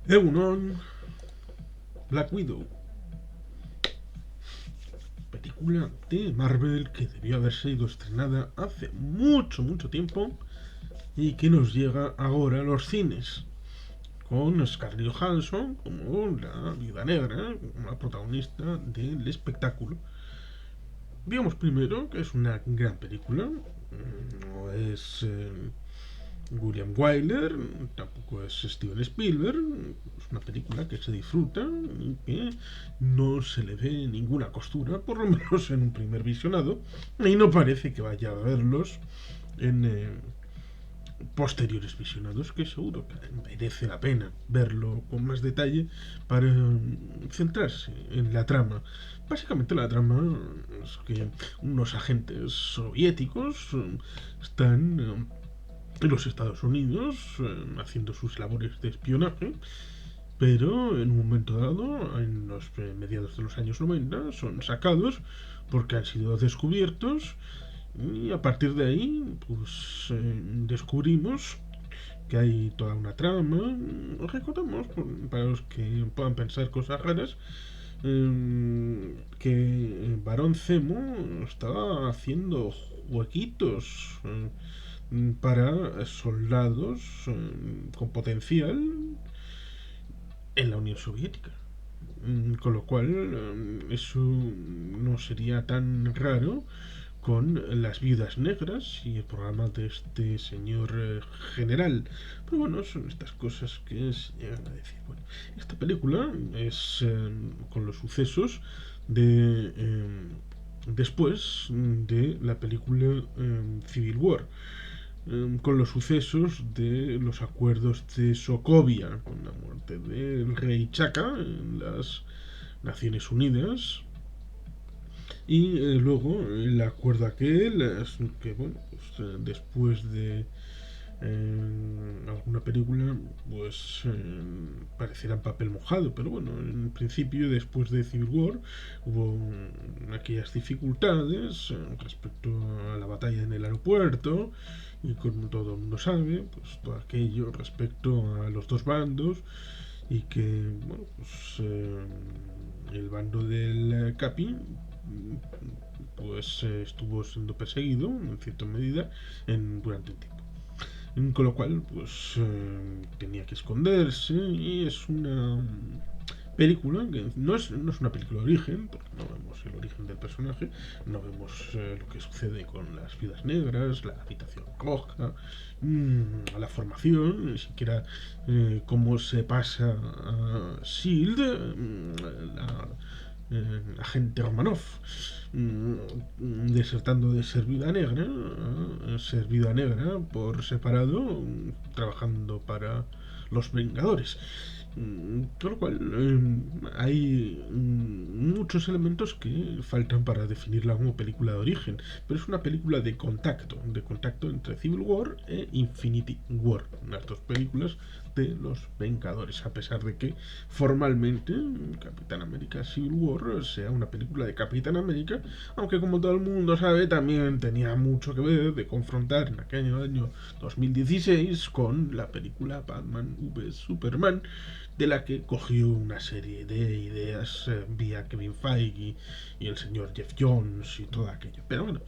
Egunon, Black Widow, película de Marvel que debió haber sido estrenada hace mucho tiempo y que nos llega ahora a los cines, con Scarlett Johansson como la Viuda Negra, como la protagonista del espectáculo. Digamos primero que es una gran película, no es William Wyler, tampoco es Steven Spielberg, es una película que se disfruta y que no se le ve ninguna costura, por lo menos en un primer visionado, y no parece que vaya a verlos en posteriores visionados, que seguro que merece la pena verlo con más detalle para centrarse en la trama. Básicamente la trama es que unos agentes soviéticos están en los Estados Unidos haciendo sus labores de espionaje, pero en un momento dado, en los mediados de los años 90, son sacados porque han sido descubiertos y a partir de ahí pues descubrimos que hay toda una trama. Recordemos, para los que puedan pensar cosas raras, que Barón Zemo estaba haciendo huequitos para soldados con potencial en la Unión Soviética. Con lo cual, eso no sería tan raro con las viudas negras y el programa de este señor general. Pero bueno, son estas cosas que se llegan a decir. Bueno, esta película es con los sucesos de después de la película Civil War, con los sucesos de los acuerdos de Sokovia, con la muerte del rey Chaka en las Naciones Unidas, y luego el acuerdo aquel, que bueno, pues, después de alguna película, pues parecerá papel mojado, pero bueno, en principio, después de Civil War, hubo aquellas dificultades respecto a la batalla en el aeropuerto, y como todo el mundo sabe, pues todo aquello respecto a los dos bandos, y que, bueno, pues el bando del Capi pues estuvo siendo perseguido en cierta medida durante un tiempo, con lo cual pues tenía que esconderse, y es una película que no es una película de origen, porque no vemos el origen del personaje, no vemos lo que sucede con las viudas negras, la habitación roja, la formación, ni siquiera cómo se pasa a SHIELD, la agente Romanov, desertando de ser viuda negra a ser viuda negra por separado, trabajando para los Vengadores. Con lo cual hay muchos elementos que faltan para definirla como película de origen, pero es una película de contacto entre Civil War e Infinity War, las dos películas de los Vengadores, a pesar de que formalmente Capitán América Civil War sea una película de Capitán América, aunque como todo el mundo sabe también tenía mucho que ver de confrontar en aquel año 2016 con la película Batman v Superman, de la que cogió una serie de ideas vía Kevin Feige y el señor Jeff Jones y todo aquello. Pero bueno,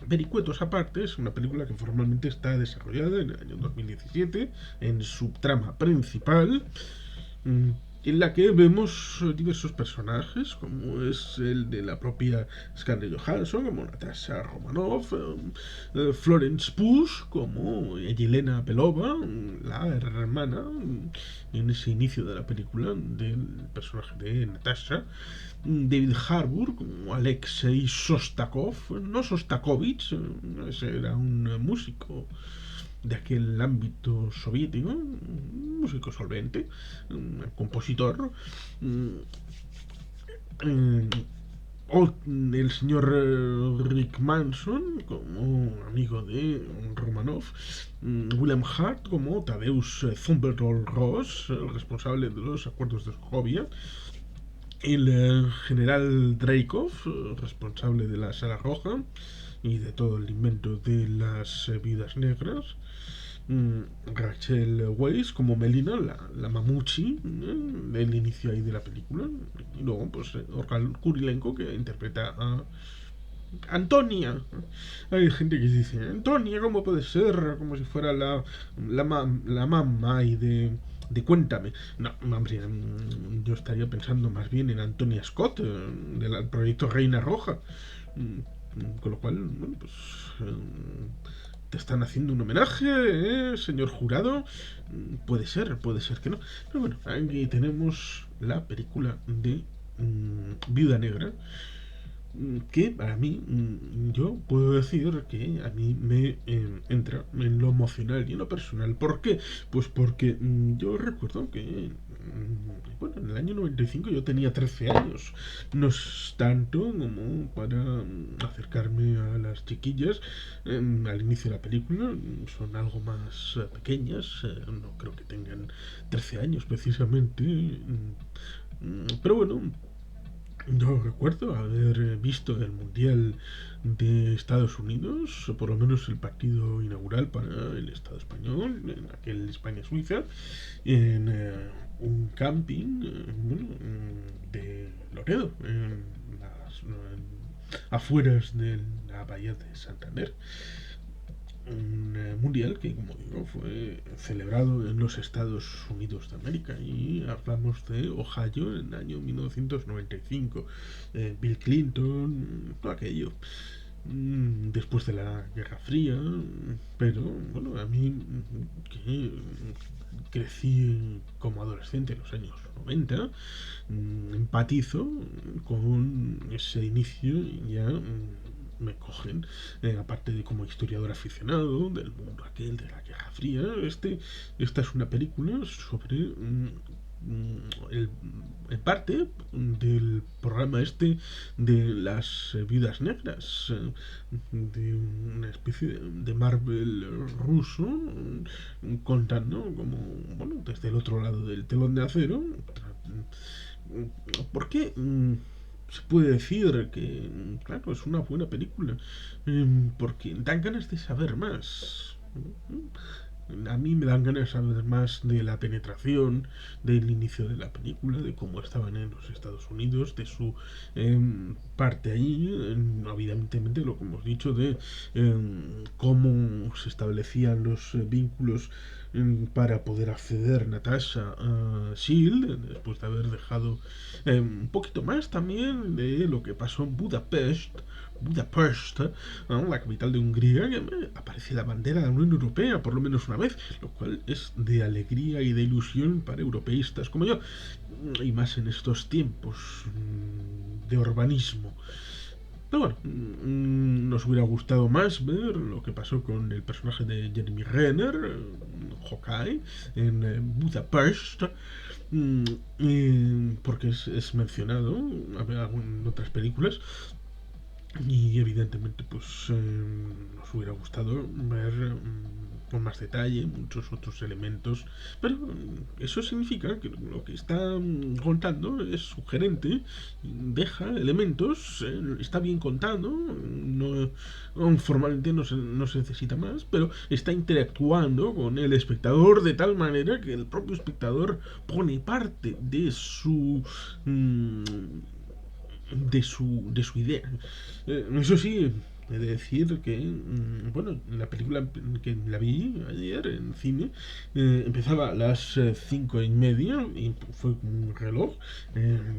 vericuetos aparte, es una película que formalmente está desarrollada en el año 2017 en su trama principal, en la que vemos diversos personajes, como es el de la propia Scarlett Johansson, como Natasha Romanoff, Florence Pugh, como Yelena Belova, la hermana, en ese inicio de la película, del personaje de Natasha, David Harbour como Alexei Shostakov, no Sostakovich, ese era un músico de aquel ámbito soviético, un músico solvente, un compositor, el señor Rick Manson como amigo de Romanov, William Hart como Tadeusz Thunderbolt Ross, el responsable de los acuerdos de Sokovia, el general Dreykov, responsable de la Sala Roja y de todo el invento de las vidas negras, Rachel Weisz como Melina, la mamuchi, del inicio ahí de la película. Y luego, pues, Orkan Kurilenko, que interpreta a Antonia. Hay gente que dice, Antonia, ¿cómo puede ser? Como si fuera la mamá y de Cuéntame. No, hombre, yo estaría pensando más bien en Antonia Scott, del proyecto Reina Roja. Con lo cual, bueno, pues te están haciendo un homenaje, señor jurado. Puede ser que no. Pero bueno, aquí tenemos la película de Viuda Negra, que para mí, yo puedo decir que a mí me entra en lo emocional y en lo personal. ¿Por qué? Pues porque yo recuerdo que, bueno, en el año 95 yo tenía 13 años. No es tanto como para acercarme a las chiquillas al inicio de la película. Son algo más pequeñas, no creo que tengan 13 años precisamente. Pero bueno, yo recuerdo haber visto el Mundial de Estados Unidos, o por lo menos el partido inaugural para el Estado español, en aquel España-Suiza, en un camping, bueno, de Loredo, en afueras de la bahía de Santander. Un mundial que, como digo, fue celebrado en los Estados Unidos de América, y hablamos de Ohio en el año 1995. Bill Clinton, todo aquello, después de la Guerra Fría. Pero bueno, a mí, que crecí como adolescente en los años 90, empatizo con ese inicio. Ya me cogen, aparte de como historiador aficionado del mundo aquel de la Guerra Fría. Esta es una película sobre el, en parte del programa este de las viudas negras, de una especie de Marvel ruso, contando como, bueno, desde el otro lado del telón de acero. ¿Por qué? Se puede decir que, claro, es una buena película, porque dan ganas de saber más. A mí me dan ganas de saber más de la penetración, del inicio de la película, de cómo estaban en los Estados Unidos, de su parte allí, evidentemente lo que hemos dicho de cómo se establecían los vínculos para poder acceder Natasha a Shield, después de haber dejado un poquito más también de lo que pasó en Budapest, ¿no? La capital de Hungría, que aparece la bandera de la Unión Europea por lo menos una vez, lo cual es de alegría y de ilusión para europeístas como yo, y más en estos tiempos de urbanismo. Pero bueno, nos hubiera gustado más ver lo que pasó con el personaje de Jeremy Renner, Hawkeye, en Budapest, porque es mencionado en otras películas. Y evidentemente, pues nos hubiera gustado ver con más detalle muchos otros elementos. Pero eso significa que lo que está contando es sugerente, deja elementos, está bien contado, no, formalmente no se necesita más, pero está interactuando con el espectador de tal manera que el propio espectador pone parte de su idea. Eso sí, he de decir que, bueno, la película que la vi ayer en cine, empezaba a las 5:30, y fue un reloj.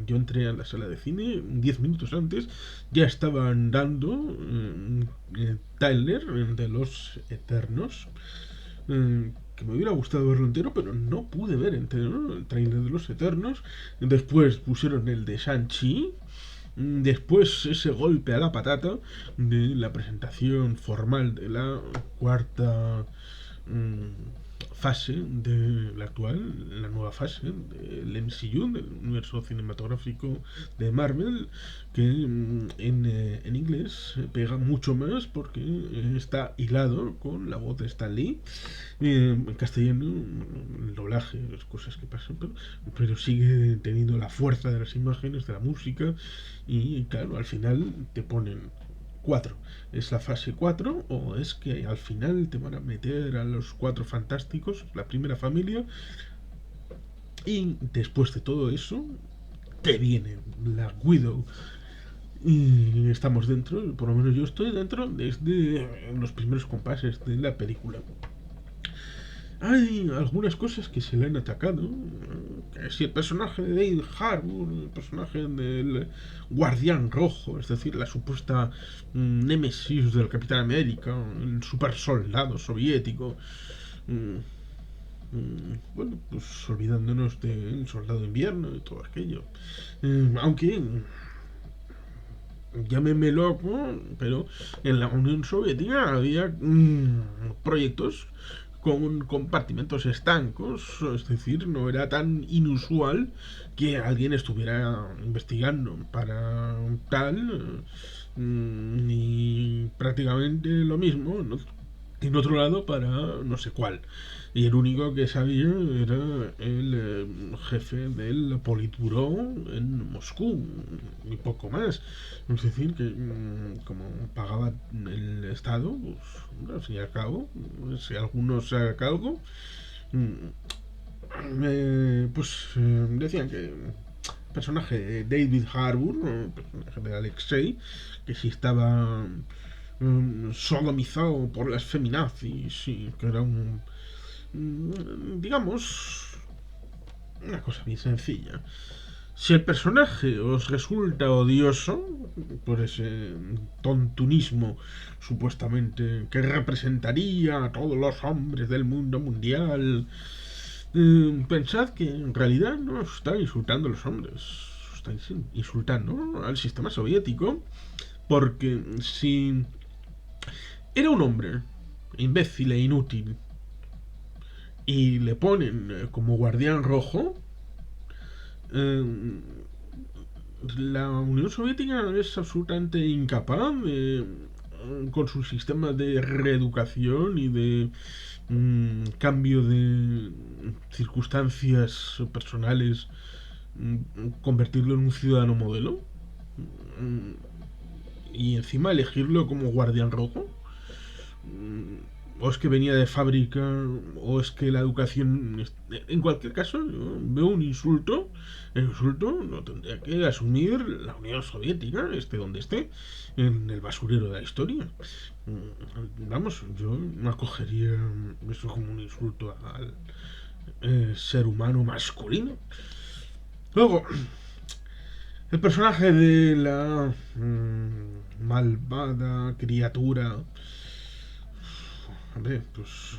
Yo entré a la sala de cine 10 minutos antes, ya estaban dando Tyler de los Eternos. Que me hubiera gustado verlo entero, pero no pude ver entero, ¿no? El trailer de los Eternos. Después pusieron el de Shang-Chi. Después ese golpe a la patata de la presentación formal de la cuarta fase de la actual, la nueva fase del MCU, del universo cinematográfico de Marvel, que en inglés pega mucho más porque está hilado con la voz de Stan Lee. En castellano, el doblaje, las cosas que pasan, pero sigue teniendo la fuerza de las imágenes, de la música. Y claro, al final te ponen 4. ¿Es la fase 4 o es que al final te van a meter a los cuatro fantásticos, la primera familia, y después de todo eso te viene la Widow? Y estamos dentro, por lo menos yo estoy dentro desde los primeros compases de la película. Hay algunas cosas que se le han atacado. Que si el personaje de David Harbour, el personaje del Guardián Rojo, es decir, la supuesta némesis del Capitán América, el super soldado soviético. Bueno, pues olvidándonos del Soldado de Invierno y todo aquello. Aunque llámeme loco, pero en la Unión Soviética había proyectos con compartimentos estancos, es decir, no era tan inusual que alguien estuviera investigando para tal, ni prácticamente lo mismo, ¿no? En otro lado para no sé cuál. Y el único que sabía era el jefe del Politburó en Moscú, y poco más. Es decir, que como pagaba el Estado, pues al fin y al cabo, si alguno se haga cargo, decían que el personaje de David Harbour, el personaje de Alexei, que si estaba sodomizado por las feminazis y que era digamos, una cosa bien sencilla. Si el personaje os resulta odioso por ese tontunismo supuestamente que representaría a todos los hombres del mundo mundial, pensad que en realidad no os está insultando a los hombres, os estáis insultando al sistema soviético, porque si era un hombre imbécil e inútil y le ponen como guardián rojo, eh, la Unión Soviética es absolutamente incapaz de, con su sistema de reeducación y de cambio de circunstancias personales, convertirlo en un ciudadano modelo y encima elegirlo como guardián rojo. O es que venía de fábrica, o es que la educación. En cualquier caso, yo veo un insulto. El insulto lo tendría que asumir la Unión Soviética, esté donde esté, en el basurero de la historia. Vamos, yo no acogería eso como un insulto al ser humano masculino. Luego, el personaje de la malvada criatura. Hombre, pues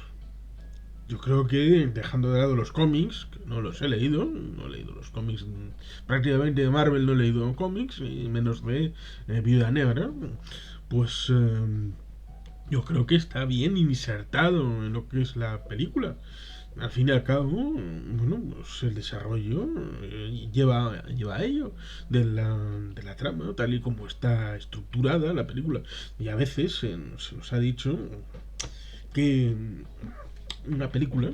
yo creo que dejando de lado los cómics, que no los he leído, no he leído los cómics prácticamente de Marvel, no he leído cómics, y menos de Viuda Negra, pues yo creo que está bien insertado en lo que es la película. Al fin y al cabo, bueno, pues el desarrollo lleva a ello de la trama, ¿no? Tal y como está estructurada la película. Y a veces se nos ha dicho que una película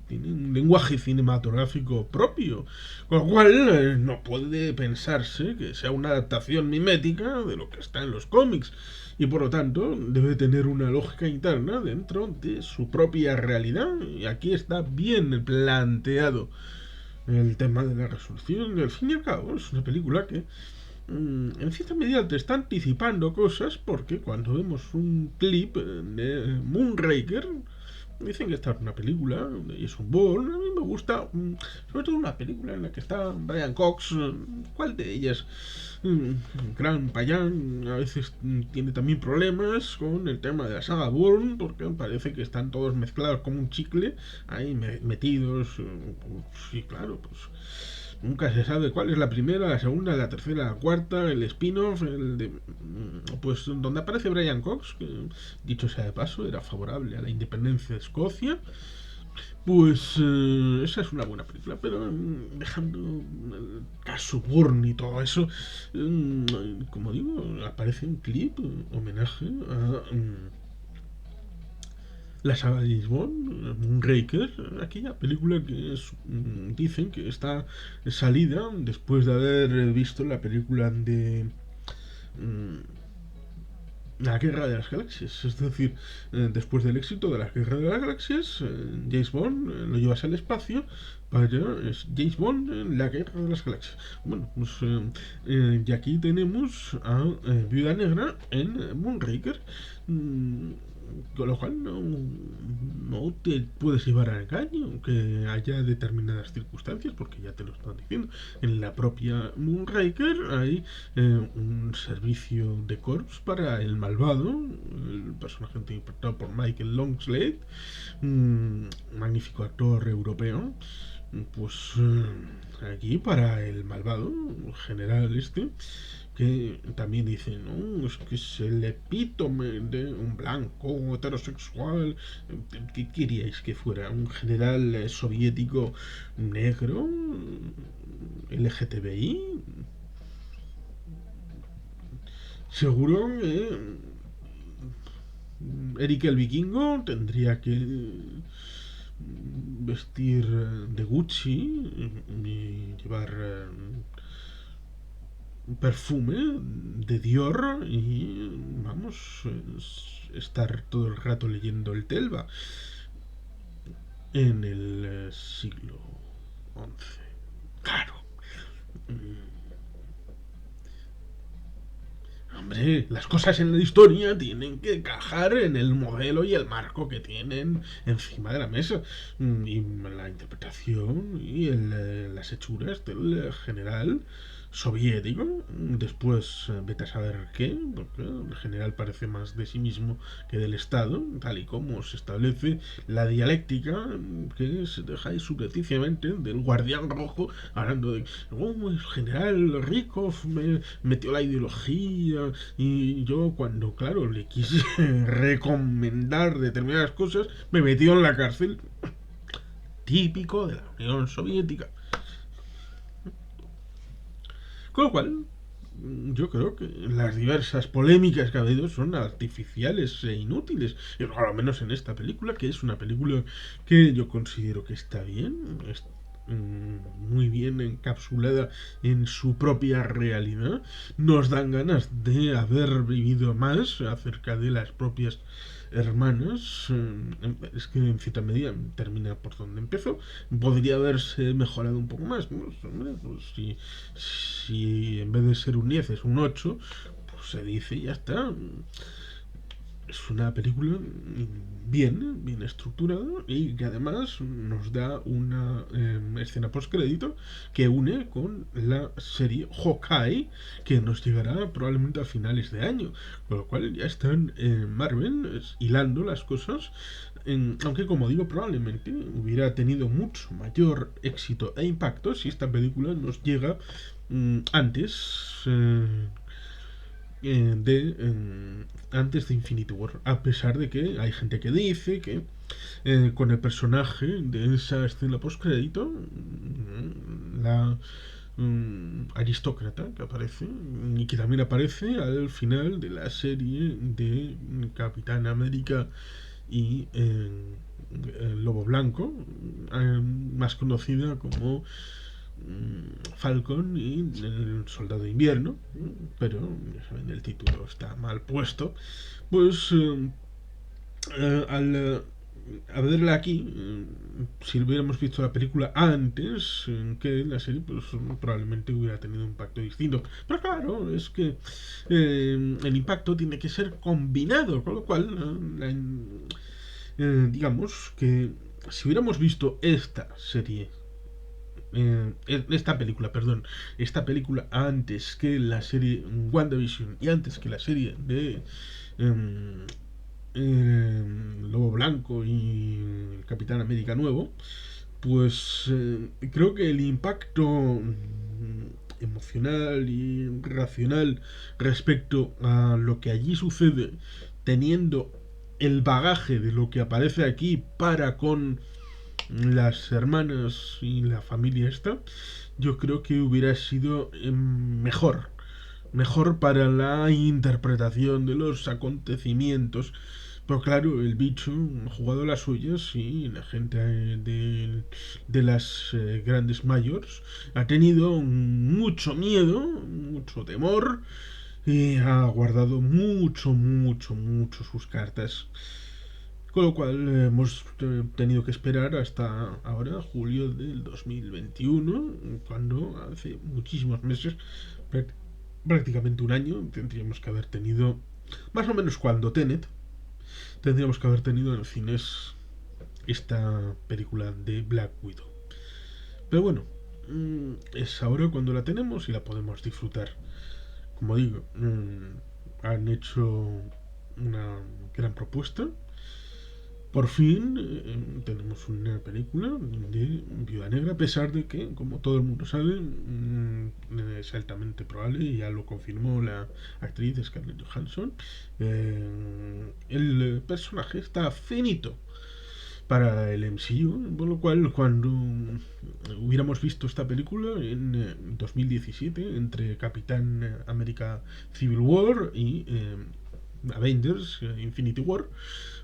tiene un lenguaje cinematográfico propio, con lo cual no puede pensarse que sea una adaptación mimética de lo que está en los cómics y por lo tanto debe tener una lógica interna dentro de su propia realidad, y aquí está bien planteado el tema de la resolución. Y al fin y al cabo es una película que en cierta medida te está anticipando cosas, porque cuando vemos un clip de Moonraker dicen que esta es una película de Jason Bourne. A mí me gusta, sobre todo una película en la que está Brian Cox. ¿Cuál de ellas? Gran Payán a veces tiene también problemas con el tema de la saga Bourne, porque parece que están todos mezclados como un chicle, ahí metidos. Sí, claro, pues nunca se sabe cuál es la primera, la segunda, la tercera, la cuarta, el spin-off, pues donde aparece Brian Cox, que dicho sea de paso, era favorable a la independencia de Escocia. Pues esa es una buena película, pero dejando el caso Bourne y todo eso, como digo, aparece un clip, homenaje a la saga de James Bond, Moonraker, aquella película que dicen que está salida después de haber visto la película de la Guerra de las Galaxias. Es decir, después del éxito de la Guerra de las Galaxias, James Bond lo llevas al espacio para James Bond en la Guerra de las Galaxias. Bueno, pues y aquí tenemos a Viuda Negra en Moonraker. Mm, con lo cual no te puedes llevar a engaño, aunque haya determinadas circunstancias, porque ya te lo están diciendo. En la propia Moonraker hay un servicio de corps para el malvado, el personaje interpretado por Michael Longslade, un magnífico actor europeo. Pues aquí para el malvado, el general este, que también dice, no, es que es el epítome de un blanco heterosexual. ¿Qué queríais que fuera? ¿Un general soviético negro? ¿LGTBI? Seguro que Eric el Vikingo tendría que vestir de Gucci y llevar perfume de Dior y vamos, estar todo el rato leyendo el Telva en el siglo XI. Claro. Hombre, las cosas en la historia tienen que encajar en el modelo y el marco que tienen encima de la mesa. Y la interpretación y las hechuras del general soviético. Después, vete a saber qué, porque el general parece más de sí mismo que del Estado, tal y como se establece la dialéctica que se deja ahí subrepticiamente del guardián rojo, hablando de, oh, el general Rykov me metió la ideología y yo cuando, claro, le quise recomendar determinadas cosas, me metió en la cárcel. Típico de la Unión Soviética. Con lo cual, yo creo que las diversas polémicas que ha habido son artificiales e inútiles. Y por lo menos en esta película, que es una película que yo considero que está bien, muy bien encapsulada en su propia realidad. Nos dan ganas de haber vivido más acerca de las propias hermanas. Es que en cierta medida termina por donde empezó. Podría haberse mejorado un poco más. Pues, hombre, pues si en vez de ser un 10 es un 8, pues se dice y ya está. Es una película bien estructurada y que además nos da una escena post-crédito que une con la serie Hawkeye, que nos llegará probablemente a finales de año, con lo cual ya están Marvel hilando las cosas, aunque como digo, probablemente hubiera tenido mucho mayor éxito e impacto si esta película nos llega antes antes de Infinity War, a pesar de que hay gente que dice que con el personaje de esa escena post crédito, la aristócrata que aparece y que también aparece al final de la serie de Capitán América y Lobo Blanco, más conocida como Falcon y el Soldado de Invierno, pero ya saben, el título está mal puesto. Pues al verla aquí, si hubiéramos visto la película antes que la serie, pues probablemente hubiera tenido un impacto distinto. Pero claro, es que el impacto tiene que ser combinado, con lo cual, digamos que si hubiéramos visto esta serie esta película antes que la serie WandaVision y antes que la serie de eh, Lobo Blanco y el Capitán América Nuevo, pues creo que el impacto emocional y racional respecto a lo que allí sucede, teniendo el bagaje de lo que aparece aquí para con las hermanas y la familia esta, yo creo que hubiera sido mejor para la interpretación de los acontecimientos. Pero claro, el bicho ha jugado las suyas y la gente de las grandes mayors ha tenido mucho miedo, mucho temor y ha guardado mucho, mucho, mucho sus cartas. Con lo cual hemos tenido que esperar hasta ahora, julio del 2021, cuando hace muchísimos meses, prácticamente un año, tendríamos que haber tenido, más o menos cuando Tenet, tendríamos que haber tenido en los cines esta película de Black Widow. Pero bueno, es ahora cuando la tenemos y la podemos disfrutar. Como digo, han hecho una gran propuesta. Por fin tenemos una película de Viuda Negra, a pesar de que, como todo el mundo sabe, es altamente probable, y ya lo confirmó la actriz Scarlett Johansson, el personaje está finito para el MCU, por lo cual cuando hubiéramos visto esta película en 2017 entre Capitán América Civil War y Avengers Infinity War,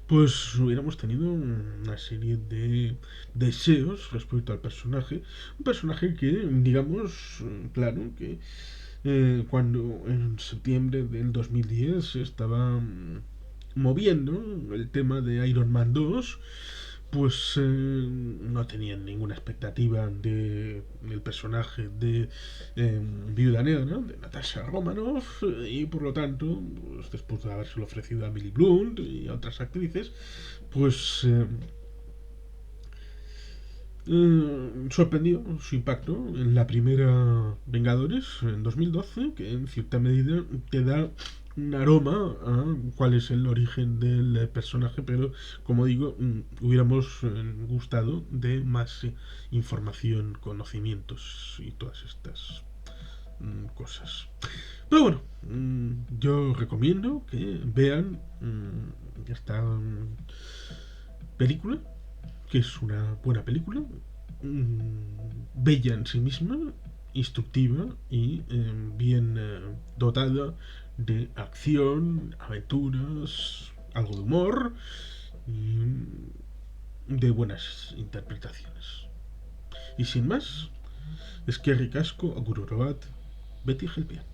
pues hubiéramos tenido una serie de deseos respecto al personaje, un personaje que, digamos, claro, que cuando en septiembre del 2010 se estaba moviendo el tema de Iron Man 2, pues no tenían ninguna expectativa del personaje de Viuda Negra, ¿no? De Natasha Romanoff, y por lo tanto, pues, después de habérselo ofrecido a Millie Blunt y a otras actrices, pues sorprendió su impacto en la primera Vengadores en 2012, que en cierta medida te da un aroma a cuál es el origen del personaje, pero como digo, hubiéramos gustado de más información, conocimientos y todas estas cosas. Pero bueno, yo recomiendo que vean esta película, que es una buena película, bella en sí misma, instructiva y bien dotada de acción, aventuras, algo de humor y de buenas interpretaciones. Y sin más, es que ricasco, Agururobat, Betty Helpian.